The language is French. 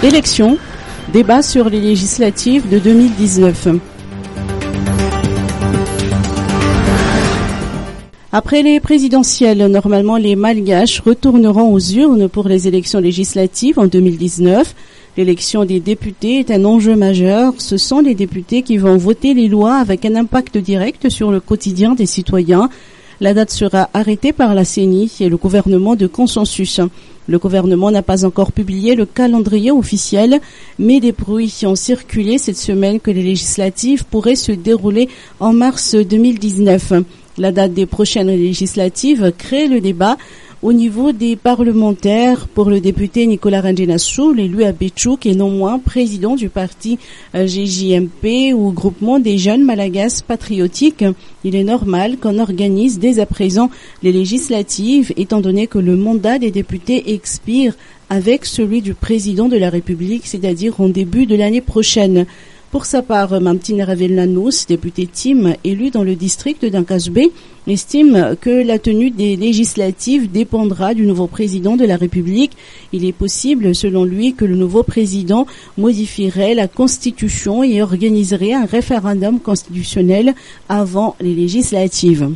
Élections, débat sur les législatives de 2019. Après les présidentielles, normalement les Malgaches retourneront aux urnes pour les élections législatives en 2019. L'élection des députés est un enjeu majeur. Ce sont les députés qui vont voter les lois avec un impact direct sur le quotidien des citoyens. La date sera arrêtée par la CENI et le gouvernement de consensus. Le gouvernement n'a pas encore publié le calendrier officiel, mais des bruits ont circulé cette semaine que les législatives pourraient se dérouler en mars 2019. La date des prochaines législatives crée le débat au niveau des parlementaires. Pour le député Nicolas Randjenassou, l'élu à Bétchouk est non moins président du parti GJMP ou groupement des jeunes malagasy patriotiques. Il est normal qu'on organise dès à présent les législatives étant donné que le mandat des députés expire avec celui du président de la République, c'est-à-dire en début de l'année prochaine. Pour sa part, Mamtine Ravelnanos, député Tim, élu dans le district d'Ankashbé, estime que la tenue des législatives dépendra du nouveau président de la République. Il est possible, selon lui, que le nouveau président modifierait la Constitution et organiserait un référendum constitutionnel avant les législatives.